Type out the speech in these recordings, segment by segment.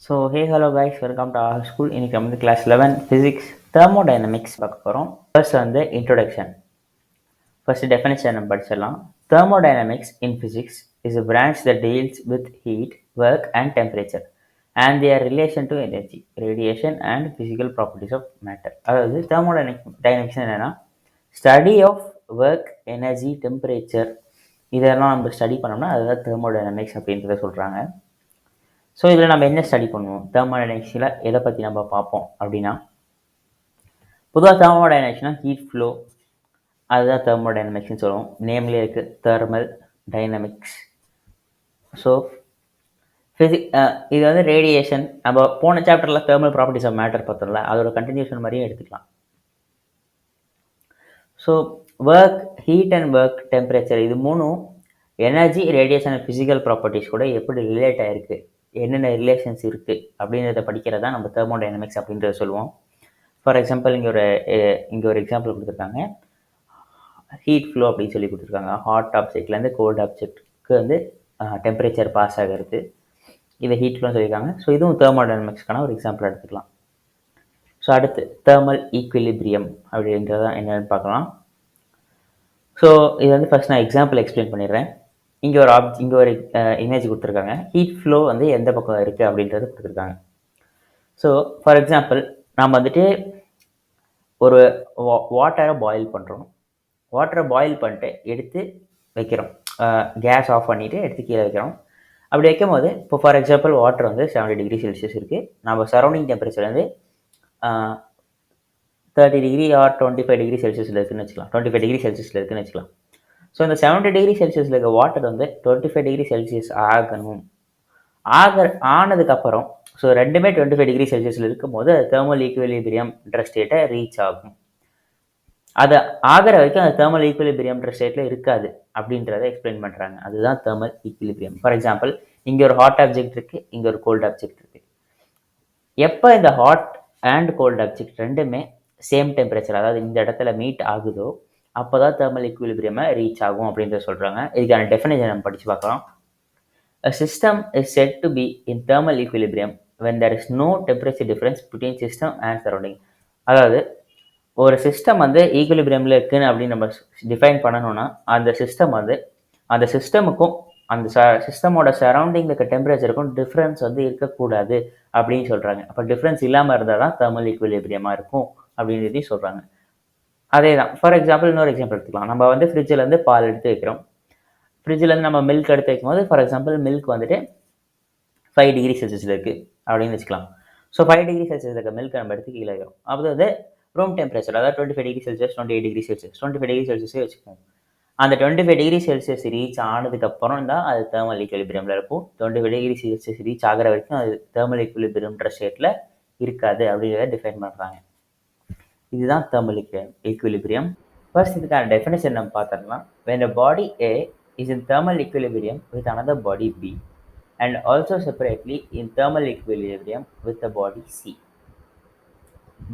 So hello guys, welcome to our school. இன்னைக்கு நம்ம class 11 physics thermodynamics பார்க்க போகிறோம். ஃபர்ஸ்ட் வந்து introduction. ஃபர்ஸ்ட் definition நம்ம படிச்சிடலாம். Thermodynamics in physics is a branch that deals with heat, work and temperature and their relation to energy, radiation and physical properties of matter. அதாவது thermodynamics என்னன்னா study of work, energy, temperature இதெல்லாம் நம்ம study பண்ணோம்னா அதுதான் thermodynamics அப்படின்றத சொல்கிறாங்க. So இதில் நம்ம என்ன ஸ்டடி பண்ணுவோம், தெர்மோடைனமிக்ஸில் எதை பற்றி நம்ம பார்ப்போம் அப்படின்னா, பொதுவாக தெர்மோடைனமிக்ஸ்னால் ஹீட் ஃப்ளோ, அதுதான் தெர்மோடைனமிக்ஸ்னு சொல்லுவோம். நேம்லேயே இருக்குது தெர்மல் டைனமிக்ஸ். ஸோ இது வந்து ரேடியேஷன், நம்ம போன சாப்டரில் தெர்மல் ப்ராப்பர்ட்டிஸ் ஆஃப் மேட்டர் பார்த்தோம்ல, அதோட கண்டினியூஷன் மாதிரியும் எடுத்துக்கலாம். So work, heat and work, temperature இது மூணும் energy, radiation and physical properties கூட எப்படி ரிலேட் ஆகிருக்கு, என்னென்ன ரிலேஷன்ஸ் இருக்குது அப்படின்றத படிக்கிறதா நம்ம தெர்மோடைனமிக்ஸ் அப்படின்றத சொல்லுவோம். ஃபார் எக்ஸாம்பிள் இங்கே ஒரு எக்ஸாம்பிள் கொடுத்துருக்காங்க, ஹீட் ஃப்ளோ அப்படின்னு சொல்லி கொடுத்துருக்காங்க. ஹாட் ஆப்ஜெக்ட்லேருந்து கோல்டு ஆப்ஜெக்ட்க்கு வந்து டெம்பரேச்சர் பாஸ் ஆகிறது, இதை ஹீட் ஃப்ளோன்னு சொல்லியிருக்காங்க. ஸோ இதுவும் தெர்மோடைனமிக்ஸ்க்கான ஒரு எக்ஸாம்பிள் எடுத்துக்கலாம். ஸோ அடுத்து தெர்மல் ஈக்குவிலிபிரியம் அப்படின்றத என்னென்னு பார்க்கலாம். ஸோ இது வந்து ஃபஸ்ட் நான் எக்ஸாம்பிள் எக்ஸ்பிளைன் பண்ணிடுறேன். இங்கே ஒரு இமேஜ் கொடுத்துருக்காங்க. ஹீட் ஃப்ளோ வந்து எந்த பக்கம் இருக்குது அப்படின்றது கொடுத்துருக்காங்க. ஸோ ஃபார் எக்ஸாம்பிள் நம்ம வந்துட்டு ஒரு வாட்டரை பாயில் பண்ணுறோம். வாட்டரை பாயில் பண்ணிட்டு எடுத்து வைக்கிறோம், கேஸ் ஆஃப் பண்ணிவிட்டு எடுத்து கீழே வைக்கிறோம். அப்படி வைக்கும் போது இப்போ ஃபார் எக்ஸாம்பிள் வாட்டர் வந்து 70 டிகிரி செல்சியஸ் இருக்குது. நம்ம சரௌண்டிங் டெம்பரேச்சர் வந்து 30 டிகிரி ஆர் 25 டிகிரி செல்சியஸில் இருக்குதுன்னு வச்சுக்கலாம், 25 டிகிரி செல்சியஸில் இருக்குதுன்னு வச்சுக்கலாம். ஸோ இந்த 70 டிகிரி செல்சியஸில் இருக்க வாட்டர் வந்து 25 டிகிரி செல்சியஸ் ஆனதுக்கப்புறம், ஸோ ரெண்டுமே 25 டிகிரி செல்சியஸில் இருக்கும் போது அது தெர்மல் ஈக்குவிலிபிரியம்ன்ற ஸ்டேட்டை ரீச் ஆகும். அது ஆகிற வரைக்கும் அது தெர்மல் ஈக்குவிலிபிரியம்ன்ற ஸ்டேட்டில் இருக்காது அப்படின்றத எக்ஸ்பிளைன் பண்ணுறாங்க. அதுதான் தெர்மல் ஈக்குவிலிபிரியம். ஃபார் எக்ஸாம்பிள் இங்கே ஒரு ஹாட் ஆப்ஜெக்ட் இருக்குது, இங்கே ஒரு கோல்டு ஆப்ஜெக்ட் இருக்குது. எப்போ இந்த ஹாட் அண்ட் கோல்டு ஆப்ஜெக்ட் ரெண்டுமே சேம் டெம்பரேச்சர், அதாவது இந்த இடத்துல மீட் ஆகுதோ அப்போ தான் தெர்மல் ஈக்குவிலிபிரியமை ரீச் ஆகும் அப்படின்றத சொல்கிறாங்க. இதுக்கான டெஃபினேஷன் நம்ம படித்து பார்க்கலாம். A system is said to be in thermal equilibrium when there is no temperature difference between system and surrounding. அதாவது ஒரு சிஸ்டம் வந்து ஈக்குலிபிரியமில் இருக்குன்னு அப்படின்னு நம்ம டிஃபைன் பண்ணணும்னா அந்த சிஸ்டம் வந்து அந்த சிஸ்டமுக்கும் அந்த சிஸ்டமோட சரௌண்டிங்கில் இருக்க டெம்பரேச்சருக்கும் டிஃப்ரென்ஸ் வந்து இருக்கக்கூடாது அப்படின்னு சொல்கிறாங்க. அப்போ டிஃப்ரென்ஸ் இல்லாமல் இருந்தால் தான் தெர்மல் ஈக்குவிலிபிரியமாக இருக்கும் அப்படின்றதையும் சொல்கிறாங்க. அதே தான். ஃபார் எக்ஸாம்பிள் இன்னொரு எக்ஸாம்பிள் எடுத்துக்கலாம். நம்ம வந்து ஃப்ரிட்ஜிலேருந்து பால் எடுத்து வைக்கிறோம். ஃப்ரிட்ஜிலேருந்து நம்ம மில்க் எடுத்து வைக்கும்போது ஃபார் எக்ஸாம்பிள் மில்க் வந்துட்டு 5 டிகிரி செல்சியஸில் இருக்குது அப்படின்னு வச்சுக்கலாம். ஸோ 5 டிகிரி செல்சியஸ் இருக்க மில்க் நம்ம எடுத்து கீழே வைக்கிறோம். அப்போ வந்து ரூம் டெம்பரேச்சர், அதாவது 25 degree Celsius, 28 degree Celsius, 25 degree செல்சியஸே வச்சுக்கோம். அந்த 25 டிகிரி செல்சியஸ் ரீச் ஆனதுக்கப்புறம் தான் அது தெர்மல் ஈக்குவிலிபிரியமில் இருக்கும். 25 டிகிரி செல்சியஸ் ரீச் ஆகிற வரைக்கும் அது தெர்மல் ஈக்குவிலிபிரியம்ன்ற ஸ்டேட்டில் இருக்காது அப்படிங்கிறத டிஃபைன் பண்ணுறாங்க. இதுதான் தெர்மல் ஈக்குவிலிபிரியம். ஃபர்ஸ்ட் இதுக்கான டெஃபினேஷன் நம்ம பார்த்துடலாம். when a body A is in thermal equilibrium with another body B and also separately in thermal equilibrium with the body C,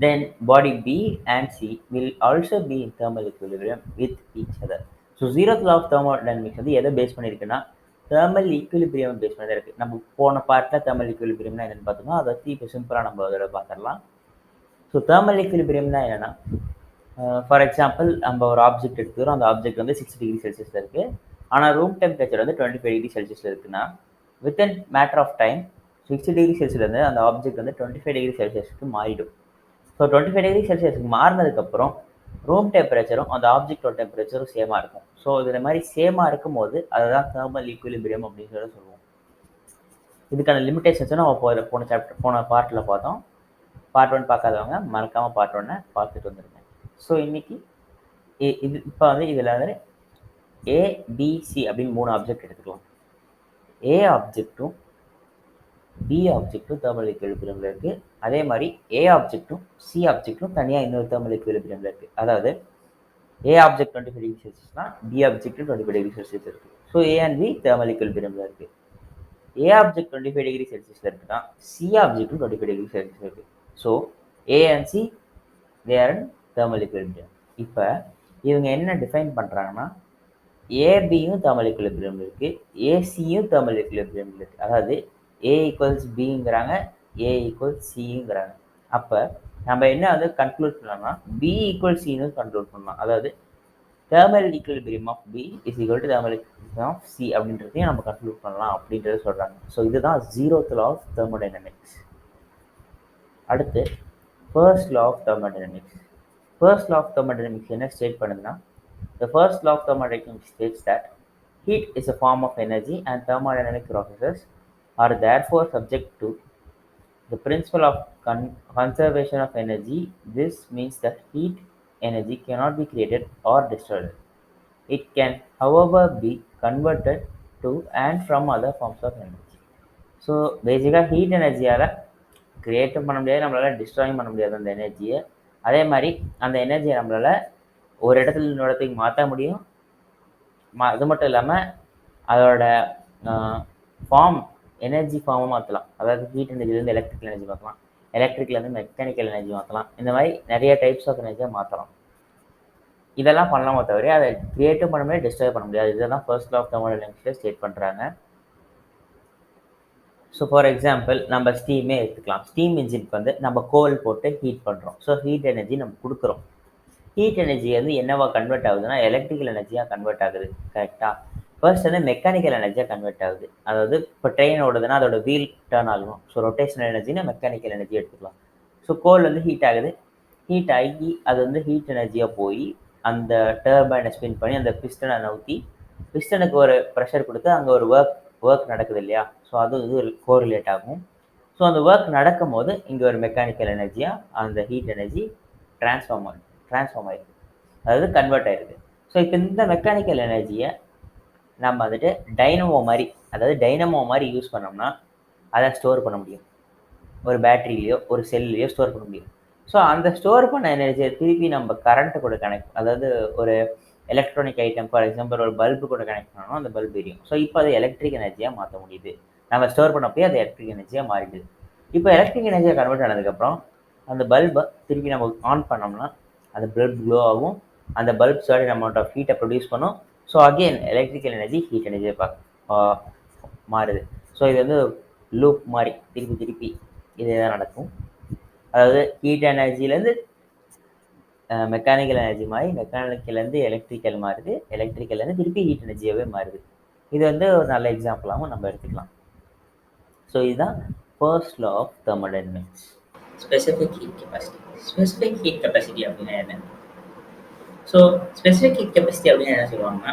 then body B and C will also be in thermal equilibrium with each other. So zeroth law of thermodynamics வந்து எதை base பண்ணியிருக்குன்னா thermal equilibrium base பண்ணி தான் இருக்குது. நம்ம போன பார்ட்டில் thermal ஈக்குவிலிபிரியம்னா என்னென்னு பார்த்தோம்னா அதை பற்றி இப்போ சிம்பிளாக நம்ம அதோட பார்த்துடலாம். ஸோ தெர்மல் ஈக்குவிலிபிரியம்னா என்னென்னா, ஃபார் எக்ஸாம்பிள் நம்ம ஒரு ஆப்ஜெக்ட் எடுத்துக்கிறோம். அந்த ஆப்ஜெக்ட் வந்து 60 டிகிரி செல்சியஸில் இருக்குது. ஆனால் ரூம் டெம்பரேச்சர் வந்து 25 டிகிரி செல்சியஸில் இருக்குன்னா within matter of time 60 degree செல்சியஸ்லேருந்து அந்த ஆப்ஜெக்ட் வந்து 25 டிகிரி செல்சியஸுக்கு மாறிடும். ஸோ 25 டிகிரி செல்சியஸுக்கு மாறினதுக்கப்புறம் ரூம் டெம்பரேச்சரும் அந்த ஆப்ஜெக்டோட டெம்பரேச்சரும் சேமாக இருக்கும். ஸோ இது மாதிரி சேமாக இருக்கும் போது அதை தான் தெர்மல் ஈக்குவிலிபிரியம் அப்படின்னு சொல்லுவோம். இதுக்கான லிமிடேஷன்ஸை நம்ம போன பார்ட்டில் பார்த்தோம். பார்ட் 1 பார்க்காதவங்க மறக்காமல் பார்ட் 1 பார்த்துட்டு வந்துடுங்க. ஸோ இன்றைக்கி இது இப்போ வந்து இதில் வந்து ஏபிசி அப்படின்னு 3 ஆப்ஜெக்ட் எடுத்துக்கலாம். ஏ ஆப்ஜெக்டும் பி ஆப்ஜெக்டும் தெர்மல் ஈக்குவிலிபிரியமில் இருக்குது. அதே மாதிரி ஏ ஆப்ஜெக்டும் சி ஆப்ஜெக்டும் தனியாக இன்னொரு தெர்மல் ஈக்குவிலிபிரியமில் இருக்குது. அதாவது ஏ ஆப்ஜெக்ட் 25 டிகிரி செல்சியஸ்னா பி ஆப்ஜெக்டும் 25 டிகிரி செல்சியஸ் இருக்குது. So A and B thermal ஈக்குவிலிபிரியமில் இருக்குது. ஏ ஆப்ஜெக்ட் 25 டிகிரி செல்சியஸில் இருக்குன்னா சி ஆப்ஜெக்டும் 25 டிகிரி செல்சியஸ் இருக்குது. So A and C they are in thermal equilibrium. இப்போ இவங்க என்ன டிஃபைன் பண்ணுறாங்கன்னா ஏபியும் தெர்மல் ஈக்குவிலிபிரியம் இருக்குது, ஏசியும் தெர்மல் ஈக்குவிலிபிரியம் இருக்குது. அதாவது ஏ ஈக்குவல்ஸ் பிங்கிறாங்க, ஏ ஈக்குவல் சிங்கிறாங்க. அப்போ நம்ம என்ன வந்து கன்க்ளூட் பண்ணலாம்னா பி ஈக்குவல் சின்னு கன்க்ளூட் பண்ணலாம். அதாவது thermal equilibrium of B is equal to thermal equilibrium of C அப்படின்றதையும் நம்ம கன்க்ளூட் பண்ணலாம் அப்படின்றத சொல்கிறாங்க. ஸோ இதுதான் 0th law of thermodynamics. அடுத்து first law of thermodynamics. First law of thermodynamics என்ன ஸ்டேட் பண்ணுதுன்னா the first law of thermodynamics states that heat is a form of energy and thermodynamic processes are therefore subject to the principle of conservation of energy. This means that heat energy cannot be created or destroyed. It can, however, be converted to and from other forms of energy. So பேசிக்காக heat எனர்ஜியால் க்ரியேட்டும் பண்ண முடியாது, நம்மளால் டிஸ்ட்ராயும் பண்ண முடியாது அந்த எனர்ஜியை. அதே மாதிரி அந்த எனர்ஜியை நம்மளால் ஒரு இடத்துல இன்னொரு இடத்துக்கு மாற்ற முடியும். அது மட்டும் இல்லாமல் அதோட ஃபார்ம் எனர்ஜி ஃபார்மும் மாற்றலாம். அதாவது ஹீட் எனர்ஜிலேருந்து எலக்ட்ரிக்கல் எனர்ஜி மாற்றலாம், எலக்ட்ரிக்லேருந்து மெக்கானிக்கல் எனர்ஜி மாற்றலாம். இந்த மாதிரி நிறைய டைப்ஸ் ஆஃப் எனர்ஜியை மாற்றலாம். இதெல்லாம் பண்ணலாமோ தவிர அதை கிரியேட்டும் பண்ண முடியாது, டிஸ்ட்ராய் பண்ண முடியாது. இதெல்லாம் ஃபர்ஸ்ட் லா ஆஃப் தெர்மோடைனமிக்ஸில் ஸ்டேட் பண்ணுறாங்க. ஸோ ஃபார் எக்ஸாம்பிள் நம்ம ஸ்டீமே எடுத்துக்கலாம். ஸ்டீம் இன்ஜினுக்கு வந்து நம்ம கோல் போட்டு ஹீட் பண்ணுறோம். ஸோ ஹீட் எனர்ஜி நம்ம கொடுக்குறோம். ஹீட் எனர்ஜி வந்து என்னவா கன்வெர்ட் ஆகுதுன்னா எலக்ட்ரிக்கல் எனர்ஜியாக கன்வெர்ட் ஆகுது. கரெக்டாக ஃபர்ஸ்ட் வந்து மெக்கானிக்கல் எனர்ஜியாக கன்வெர்ட் ஆகுது. அதாவது இப்போ ட்ரெயின் ஓடுதுன்னா அதோட வீல் டர்ன் ஆகணும். ஸோ ரொட்டேஷனல் எனர்ஜினா மெக்கானிக்கல் எனர்ஜி எடுத்துக்கலாம். ஸோ கோல் வந்து ஹீட் ஆகுது. ஹீட் ஆகி அது வந்து ஹீட் எனர்ஜியாக போய் அந்த டர்பைனை ஸ்பின் பண்ணி அந்த பிஸ்டனை நவுத்தி பிஸ்டனுக்கு ஒரு ப்ரெஷர் கொடுத்து அங்கே ஒரு ஒர்க் நடக்குது இல்லையா? ஸோ அது வந்து ஒரு கோரிலேட் ஆகும். ஸோ அந்த ஒர்க் நடக்கும் போது இங்கே ஒரு மெக்கானிக்கல் எனர்ஜியாக அந்த ஹீட் எனர்ஜி ட்ரான்ஸ்ஃபார்ம் ஆகிருக்கு, அதாவது கன்வெர்ட் ஆகிருக்கு. ஸோ இப்போ இந்த மெக்கானிக்கல் எனர்ஜியை நம்ம வந்துட்டு டைனமோ மாதிரி யூஸ் பண்ணோம்னா அதை ஸ்டோர் பண்ண முடியும். ஒரு பேட்டரியிலையோ ஒரு செல்லையோ ஸ்டோர் பண்ண முடியும். ஸோ அந்த ஸ்டோர் பண்ண எனர்ஜியை திருப்பி நம்ம கரண்ட்டு கூட கனெக்ட், அதாவது ஒரு எலக்ட்ரானிக் ஐட்டம் ஃபார் எக்ஸாம்பிள் ஒரு பல்பு கூட கனெக்ட் பண்ணணும், அந்த பல்ப் எரியும். ஸோ இப்போ அது எலக்ட்ரிக் எனர்ஜியாக மாற்ற முடியுது. நம்ம ஸ்டோர் பண்ணப்போய் அது எலக்ட்ரிக் எனர்ஜியாக மாறிடுது. இப்போ எலக்ட்ரிக் எனர்ஜியாக கன்வெர்ட் ஆனதுக்கப்புறம் அந்த பல்பை திருப்பி நம்ம ஆன் பண்ணோம்னா அந்த பல்ப் க்ளோ ஆகும். அந்த பல்ப் சர்டன் அமௌண்ட் ஆஃப் ஹீட்டை ப்ரொடியூஸ் பண்ணும். So again electrical energy heat எனர்ஜியை மாறுது. ஸோ இது வந்து லூப் மாதிரி திருப்பி இதே தான் நடக்கும். அதாவது ஹீட் எனர்ஜிலேருந்து மெக்கானிக்கல் எனர்ஜி மாறி மெக்கானிக்கல்லேருந்து எலக்ட்ரிக்கல் மாறுது, எலக்ட்ரிக்கல்லேருந்து திருப்பி ஹீட் எனர்ஜியாகவே மாறுது. இது வந்து ஒரு நல்ல எக்ஸாம்பிளாகவும் நம்ம எடுத்துக்கலாம். ஸோ இதுதான் first law of thermodynamics. Specific heat capacity. Specific heat capacity அப்படின்னா என்ன? ஸோ ஸ்பெசிஃபிக் ஹீட் கெப்பாசிட்டி அப்படின்னு என்ன சொல்லுவாங்கன்னா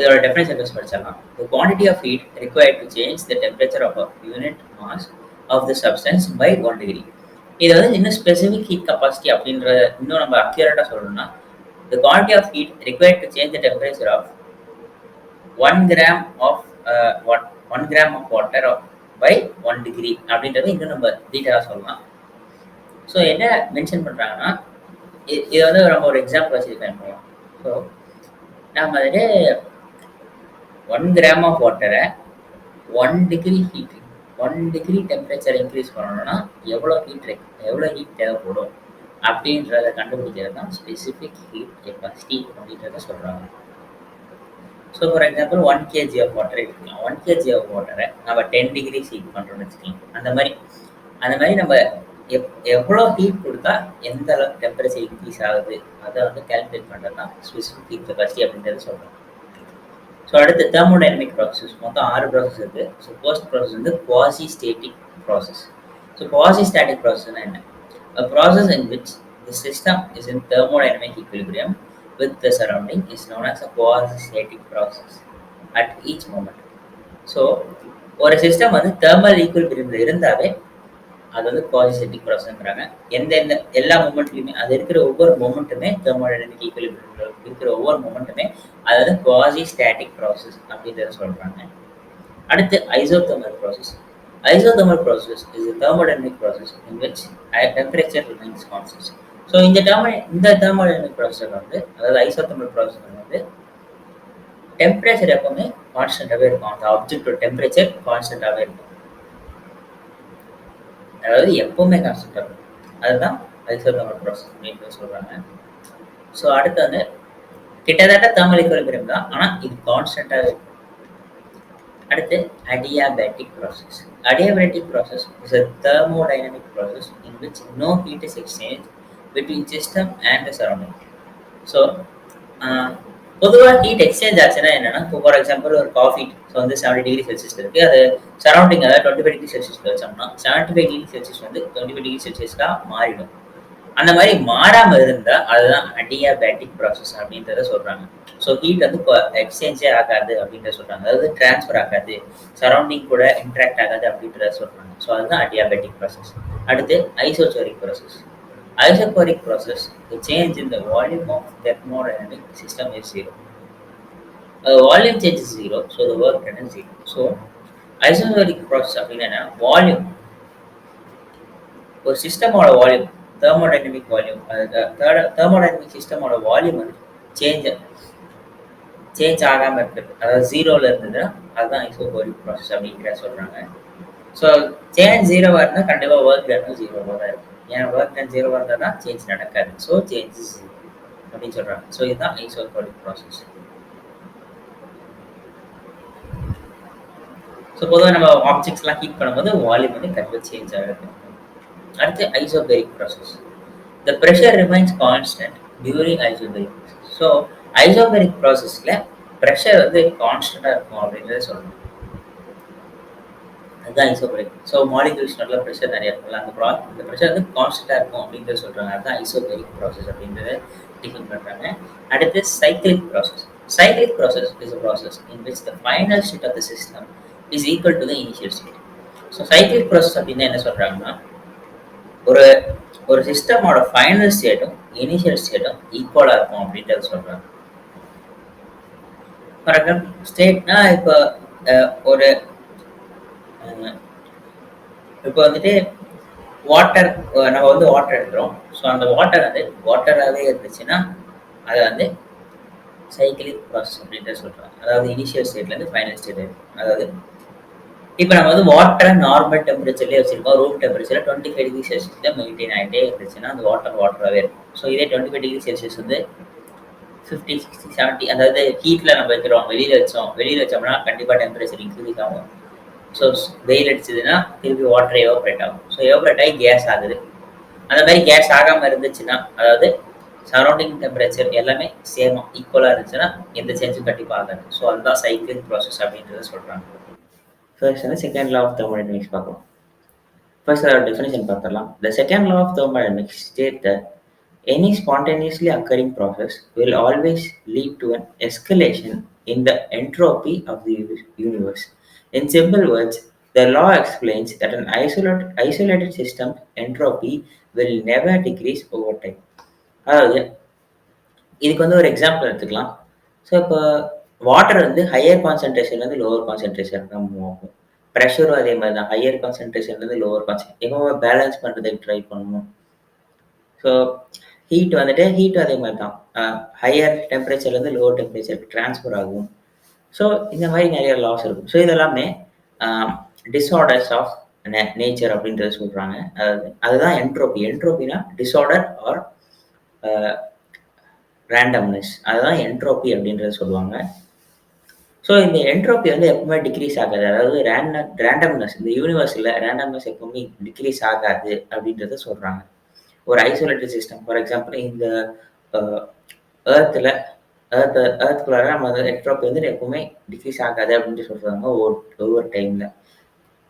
இதோட definition படிச்சிடலாம். The quantity of heat required to change the temperature of a unit mass of the substance by 1 degree. இது வந்து இன்னும் specific heat capacity அப்படின்ற இன்னும் நம்ம அக்யூரேட்டாக சொல்லணும்னா the quantity of heat required to change the temperature of 1 gram of 1 gram of water by 1 degree அப்படின்றத இன்னும் நம்ம டீட்டெயிலாக சொல்லலாம். ஸோ என்ன மென்ஷன் பண்ணுறாங்கன்னா இது வந்து நம்ம ஒரு எக்ஸாம்பிள் வச்சு டிஃபைன் பண்ணலாம். ஸோ நம்ம வந்துட்டு 1 gram ஆஃப் வாட்டரை 1 degree heat 1 degree temperature increase பண்ணணும்னா எவ்வளோ ஹீட் தேவைப்படும் அப்படின்றத கண்டுபிடிக்கிறது தான் ஸ்பெசிஃபிக் ஹீட் கெப்பாசிட்டி அப்படின்றத சொல்கிறாங்க. So for example 1 kg of வாட்டரை எடுத்துக்கலாம். 1 kg ஆஃப் வாட்டரை நம்ம 10 degree ஹீட் பண்ணுறோம்னு வச்சுக்கலாம். அந்த மாதிரி நம்ம எவ்வளோ ஹீட் கொடுத்தா எந்த அளவுக்கு டெம்பரேச்சர் இன்க்ரீஸ் ஆகுது அதை வந்து கால்குலேட் பண்ணுறது தான் ஸ்பெசிஃபிக் ஹீட் கெப்பாசிட்டி அப்படின்றத சொல்கிறோம். ஸோ அடுத்து தெர்மோடைனமிக் ப்ராசஸ் மொத்தம் 6 ப்ராசஸ் இருக்குது. ஸோ ஃபர்ஸ்ட் ப்ராசஸ் வந்து quasi static process. So quasi static ப்ராசஸ்னா என்ன? A process in which the system is in thermodynamic equilibrium with the surrounding is known as a quasi-static process at each moment. So ஒரு system வந்து thermal ஈக்குவலிபிரியமில் இருந்தாவே அது வந்து quasi-static ப்ராசஸ்ங்கிறாங்க. எல்லா மூமெண்ட்லையுமே அது இருக்கிற ஒவ்வொரு மூமெண்ட்டுமே தெர்மோடைனமிக் ஈக்குவலிபிரியமில் இருக்கிற ஒவ்வொரு மூமெண்ட்டுமே அது வந்து குவாசி-ஸ்டாட்டிக் ப்ராசஸ் அப்படின்றத சொல்கிறாங்க. அடுத்து isothermal process. Isothermal process is a thermodynamic process in which temperature remains constant. So இந்த thermodynamic process வந்து அதாவது ஐசோதெர்மல் ப்ராசஸ் வந்து டெம்பரேச்சர் எப்பவுமே கான்ஸ்டன்டாகவே இருக்கும். அந்த ஆப்ஜெக்டோட டெம்பரேச்சர் கான்ஸ்டன்டாகவே இருக்கும், அதாவது எப்பவுமே கான்ஸ்டன்டாக இருக்கும். அதுதான் ஐசோதெர்மல் ப்ராசஸ் அப்படின்னு சொல்கிறாங்க. ஸோ அடுத்து வந்து கிட்டத்தட்ட தெர்மல் ஈக்குவலிபிரியம் தான், ஆனால் இது கான்ஸ்டன்டாகவே இருக்கும். அடுத்து adiabatic process. Adiabatic process is a thermodynamic process in which no heat is exchanged between system and the surrounding. So பொதுவாக ஹீட் எக்ஸ்சேஞ்ச் ஆச்சுன்னா என்னன்னா, இப்போ ஃபார் எக்ஸாம்பிள் ஒரு காஃபி ஸோ வந்து 70°C இருக்கு. அது சரௌண்டிங் அதாவது 25°C வச்சோம்னா 75°C வந்து 25°C மாறிடும். அந்த மாதிரி மாறாம இருந்தா அதுதான் அடியாபேட்டிக் ப்ராசஸ் அப்படின்றத சொல்றாங்க. ஸோ ஹீட் வந்து இப்போ எக்ஸ்சேஞ்சே ஆகாது அப்படின்றத சொல்றாங்க. அதாவது டிரான்ஸ்ஃபர் ஆகாது, சரௌண்டிங் கூட இன்ட்ராக்ட் ஆகாது அப்படின்றத சொல்றாங்க. ஸோ அதுதான் அடியாபேட்டிக் ப்ராசஸ். அடுத்து ஐசோசோரிக் process. Isoporic process, the change in the volume of thermodynamic system is zero. Volume change is zero, so the work done is zero. So, isoporic process அப்படின்னா volume ஒரு சிஸ்டமோட volume thermodynamic volume thermodynamic சிஸ்டமோட volume வந்து change change ஆகாமல் இருக்குது. அதாவது ஜீரோவில் இருந்ததுன்னா அதுதான் ஐசோபோரிக் ப்ராசஸ் அப்படிங்கிற சொல்கிறாங்க. ஸோ சேஞ்ச் ஜீரோவாக இருந்தால் கண்டிப்பாக ஒர்க் டன்னும் ஜீரோவாக தான் இருக்கும். ஏன் ஒர்க் டன் ஜீரோவாக இருந்தால் தான் சேஞ்ச் நடக்காது. ஸோ சேஞ்ச் ஜீரோ அப்படின்னு சொல்கிறாங்க. ஸோ இதுதான் ஐசோபோரிக் ப்ராசஸ். ஸோ பொதுவாக நம்ம ஆப்ஜெக்ட்ஸ்லாம் ஹீட் பண்ணும்போது வால்யூம் வந்து கண்டிப்பாக சேஞ்ச் ஆகுது. அடுத்து isobaric process. The pressure remains constant during isobaric process. So isobaric ப்ராசஸில் ப்ரெஷர் வந்து கான்ஸ்டண்ட்டாக இருக்கும் அப்படின்றத சொல்லணும். அதுதான் ஐசோபேரிக். ஸோ மாலிகுல்ஸ்னால ப்ரெஷர் நிறைய இருக்கும்ல, அந்த ப்ரெஷர் வந்து கான்ஸ்டண்ட்டாக இருக்கும் அப்படின்றத சொல்கிறாங்க. அதுதான் ஐசோபேரிக் ப்ராசஸ் அப்படின்றத டிஃபைன் பண்ணுறாங்க. அடுத்து cyclic process. Cyclic process is a process in which the final state of the system is equal to the initial state. So cyclic process அப்படின்னா என்ன சொல்கிறாங்கன்னா, ஒரு ஒரு சிஸ்டமோட ஃபைனல் ஸ்டேட்டும் இனிஷியல் ஸ்டேட்டும் ஈக்குவலாக இருக்கும் அப்படின்றத சொல்கிறாங்க. ஃபார் எக்ஸாம்பிள் ஸ்டேட்னா இப்போ ஒரு இப்போ வந்துட்டு வாட்டர் நம்ம வந்து வாட்டர் எடுக்கிறோம். ஸோ அந்த வாட்டர் வந்து வாட்டராகவே இருந்துச்சுன்னா அதை வந்து சைக்கிளிக் ப்ராசஸ் அப்படின்றத சொல்கிறாங்க. அதாவது இனிஷியல் ஸ்டேட்லேருந்து ஃபைனல் ஸ்டேட் இருக்கும். அதாவது இப்போ நம்ம வந்து வாட்டரை நார்மல் டெம்பரேச்சர்லேயே வச்சிருக்கோம். ரூம் டெம்பரேச்சர் 25°C மெயின்டைன் ஆகிட்டே இருந்துச்சுன்னா அந்த வாட்டராகவே இருக்கும். ஸோ இதே 25°C வந்து 50, 60, 70 அதாவது ஹீட்டில் நம்ம வைக்கிறோம், வெளியில் வச்சோம்னா கண்டிப்பாக டெம்பரேச்சர் இன்க்ரீஸ் ஆகும். ஸோ வெயில் அடிச்சதுன்னா திருப்பி வாட்டர் எவாப்ரேட் ஆகும். ஸோ எவாப்ரேட் ஆகி கேஸ் ஆகுது. அந்த மாதிரி கேஸ் ஆகாமல் இருந்துச்சுன்னா, அதாவது சரௌண்டிங் டெம்பரேச்சர் எல்லாமே சேமாக ஈக்குவலாக இருந்துச்சுன்னா எந்த சேஞ்சும் கண்டிப்பாக ஆகாது. ஸோ அதுதான் சைக்கிளிக் ப்ராசஸ் அப்படின்றத சொல்கிறாங்க. ஃபர்ஸ்ட் வந்து செகண்ட் லா ஆஃப் தெர்மோடைனமிக்ஸ் பார்க்கலாம். ஃபர்ஸ்ட் அதோட டெஃபினிஷன் பார்த்துடலாம். The second law of thermodynamics states that any spontaneously occurring process will always lead to an escalation in the entropy of the universe. In simple words, the law explains that an isolated system entropy will never decrease over time. அதாவது இதுக்கு வந்து ஒரு example எடுத்துக்கலாம். So இப்போ water வந்து higher கான்சன்ட்ரேஷன்லேருந்து lower concentration தான் move ஆகும். ப்ரெஷரும் அதே மாதிரி தான் ஹையர் கான்சன்ட்ரேஷன்லேருந்து லோவர் கான்சன்ட்ரேஷன் எப்பவுமே பேலன்ஸ் பண்ணுறதுக்கு ட்ரை பண்ணணும். ஸோ ஹீட் அதே மாதிரி தான் ஹையர் டெம்பரேச்சர்லேருந்து லோவர் டெம்பரேச்சருக்கு ட்ரான்ஸ்ஃபர் ஆகும். ஸோ இந்த மாதிரி நிறைய லாஸ் இருக்கும். ஸோ இதெல்லாமே டிஸார்டர்ஸ் ஆஃப் நேச்சர் அப்படின்றத சொல்கிறாங்க. அதுதான் என்ட்ரோபி. என்ட்ரோபினா டிஸார்டர் ஆர் ரேண்டம்னஸ், அதுதான் என்ட்ரோபி அப்படின்றத சொல்லுவாங்க. ஸோ இந்த என்ட்ரோபி வந்து எப்பவுமே டிக்ரீஸ் ஆகாது. அதாவது ரேண்டம்னஸ் இந்த யூனிவர்ஸில் ரேண்டம்னஸ் எப்பவுமே டிக்ரீஸ் ஆகாது அப்படின்றத சொல்கிறாங்க. ஒரு ஐசோலேட்டட் சிஸ்டம் ஃபார் எக்ஸாம்பிள் இந்த ஏர்த்துக்குள்ளார நம்ம என்ட்ரோபி வந்து எப்பவுமே டிக்ரீஸ் ஆகாது அப்படின்ட்டு சொல்கிறாங்க ஒவ்வொரு டைமில்.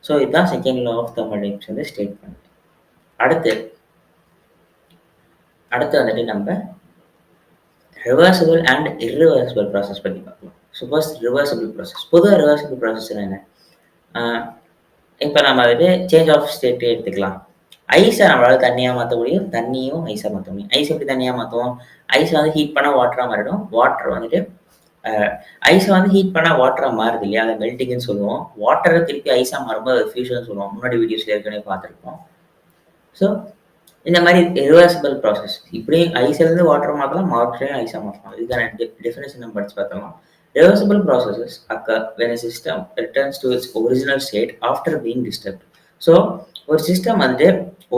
ஸோ இதுதான் செகண்ட் லா ஆஃப் தெர்மோடைனமிக்ஸ் வந்து ஸ்டேட் பண்ணுது. அடுத்து வந்துட்டு நம்ம ரிவர்சிபிள் அண்ட் இர்ரிவர்சிபிள் ப்ராசஸ் பற்றி பார்க்கலாம். So first reversible process. பொதுவாக ரிவர்சிபிள் ப்ராசஸ் என்ன? இப்போ நம்ம வந்துட்டு சேஞ்ச் ஆஃப் ஸ்டேட்டே எடுத்துக்கலாம். ஐஸை நம்மளால் தண்ணியாக மாற்ற முடியும், தண்ணியும் ஐஸாக மாற்ற முடியும். ஐஸ் எப்படி தண்ணியாக மாற்றுவோம்? ஐஸை வந்து ஹீட் பண்ணால் வாட்டராக மாறிடும். வாட்டர் வந்துட்டு ஐஸை வந்து ஹீட் பண்ணால் வாட்டராக மாறுது இல்லையா, அதை மெல்டிங்னு சொல்லுவோம். வாட்டரை திருப்பி ஐஸாக மாறும்போது அது ஃபியூஷன் சொல்லுவோம். முன்னாடி வீடியோஸில் ஏற்கனவே பார்த்துருப்போம். ஸோ இந்த மாதிரி ரிவர்சிபிள் ப்ராசஸ் இப்படியும் ஐஸ்லேருந்து வாட்டர் மாற்றலாம், வாட்டரையும் ஐஸாக மாற்றலாம். இதுக்கான டெஃபினேஷன் நம்ம படித்து பார்த்தலாம். Reversible processes occur when a system returns to its original state after being disturbed. So ஒரு சிஸ்டம் வந்து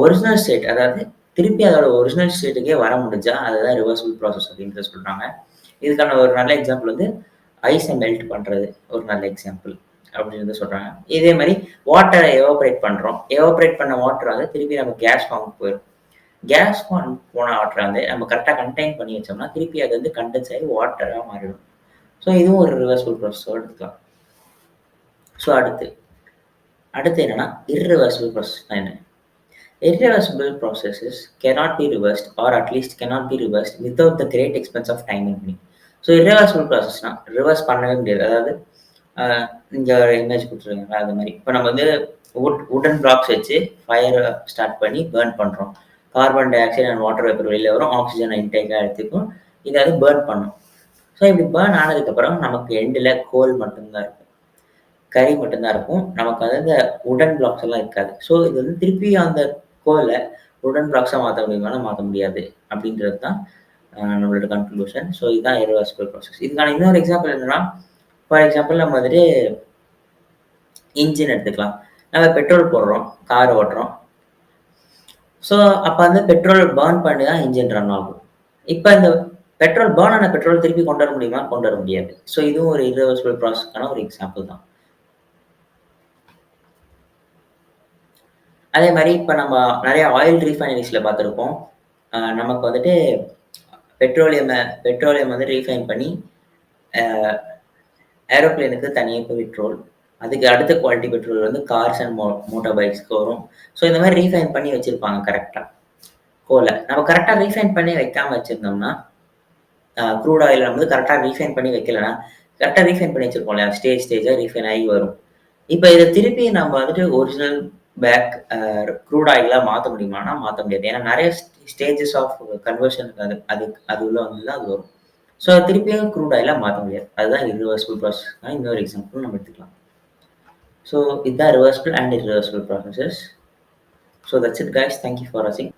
ஒரிஜினல் ஸ்டேட், அதாவது திருப்பி அதோட ஒரிஜினல் ஸ்டேட்டுக்கே வர முடிஞ்சா அதுதான் ரிவர்சிபிள் ப்ராசஸ் அப்படின்றத சொல்கிறாங்க. இதுக்கான ஒரு நல்ல எக்ஸாம்பிள் வந்து ஐஸை மெல்ட் பண்ணுறது ஒரு நல்ல எக்ஸாம்பிள். அப்படின்னு சொல்றாங்க. இதே மாரி வாட்டர எவாப்பரேட் பண்றோம். எவாப்பரேட் பண்ண வாட்டர் வந்து திருப்பி நம்ம கேஸ் ஃபார்முக்கு போயிரும். கேஸ் ஃபார்ம் போன வாட்டர வந்து நம்ம கரெக்ட்டா கன்டெயின் பண்ணி வச்சோம்னா, திருப்பி அது வந்து கண்டென்ஸ் ஆகி வாட்டரா மாறிடும். ஸோ இதுவும் ஒரு ரிவர்சிபிள் ப்ராசஸா எடுத்துக்கலாம். ஸோ அடுத்து என்னன்னா, இர்ரிவர்சிபிள் ப்ராசஸ்னா என்ன? Irreversible processes cannot be reversed or at least cannot be reversed without the great expense of time and money. So irreversible ப்ராசஸ்னா ரிவர்ஸ் பண்ணவே முடியாது. அதாவது அ இங்க ஒரு இமேஜ் குடுத்துருக்காங்கல்ல அது மாரி. இப்ப நம்ம வந்து வுட்டன் பிளாக்ஸ் வச்சு ஃபயர் ஸ்டார்ட் பண்ணி பர்ன் பண்றோம். Carbon di oxide and water vapour வெளில வரும். ஆக்ஸிஜன் இன்டேக்கா எடுத்துக்கும். இத வந்து பர்ன் பண்ணும். ஸோ இப்படி பர்ன் ஆனதுக்கப்புறம் நமக்கு எண்டுல கோல் மட்டும் தான் இருக்கும். கரி மட்டும் தான் இருக்கும். நமக்கு வந்து இந்த வுடன் பிளாக்ஸ் எல்லாம் இருக்காது. ஸோ இது வந்து திருப்பி அந்த கோல வுடன் பிளாக்ஸா மாத்த முடியுமான்னா மாத்த முடியாது. அப்படின்றது தான் நம்மளோட கன்க்ளூஷன். ஸோ இதுதான் இர்ரிவர்சிபிள் ப்ராசஸ். இதுக்கான இன்னொரு எக்ஸாம்பிள் என்னன்னா, ஃபார் எக்ஸாம்பிள் நம்ம வந்துட்டு இன்ஜின் எடுத்துக்கலாம். நம்ம பெட்ரோல் போடுறோம், கார் ஓட்டுறோம். ஸோ அப்ப வந்து பெட்ரோல் பர்ன் பண்ணி தான் இன்ஜின் ரன் ஆகும். இப்ப இந்த பெட்ரோல் பர்ன் ஆன பெட்ரோல் திருப்பி கொண்டு வர முடியுமா? கொண்டு வர முடியாது. ஸோ இதுவும் ஒரு இர்ரிவர்சிபிள் ப்ராசஸ்க்கான ஒரு எக்ஸாம்பிள் தான். அதே மாரி இப்ப நம்ம நெறைய ஆயில் ரீஃபைனரீஸ்ல பார்த்திருப்போம். நமக்கு வந்துட்டு பெட்ரோலியம பெட்ரோலியம் வந்து ரீஃபைன் பண்ணி அ ஏரோப்ளேனுக்கு தனியா பெட்ரோல். அதுக்கு அடுத்த குவாலிட்டி பெட்ரோல் வந்து கார்ஸ் அண்ட் மோட்டார் பைக்ஸ்க்கு வரும். ஸோ இந்த மாரி ரீஃபைன் பண்ணி வச்சிருப்பாங்க கரெக்ட்டா. கோல. நம்ம கரெக்ட்டா ரீஃபைன் பண்ணி வைக்காம வச்சிருந்தோம்னா, க்ரூட் ஆயில வந்து கரெக்ட்டா ரீஃபைன் பண்ணி வைக்கலன்னா, கரெக்ட்டா ரீஃபைன் பண்ணி வச்சிருப்போம் இல்லையா? ஸ்டேஜா ரீஃபைன் ஆகி வரும். இப்ப இத திருப்பி நம்ம வந்துட்டு ஒரிஜினல் பேக் க்ரூட் ஆயிலா மாத்த முடியுமான்னா, மாத்த முடியாது. ஏன்னா நெறைய ஸ்டேஜஸ் ஆஃப் கன்வர்ஷன் அது அது அது உள்ள வந்து தான் அது வரும். ஸோ திருப்பியும் க்ரூட் ஆயிலா மாத்த முடியாது. அதுதான் இர்ரிவர்சிபிள் ப்ராசஸ்க்கான இன்னொரு எக்ஸாம்பிள் நம்ம எடுத்துக்கலாம். ஸோ இதுதான் reversible and irreversible processes. So that's it guys. Thank you for வாட்சிங்.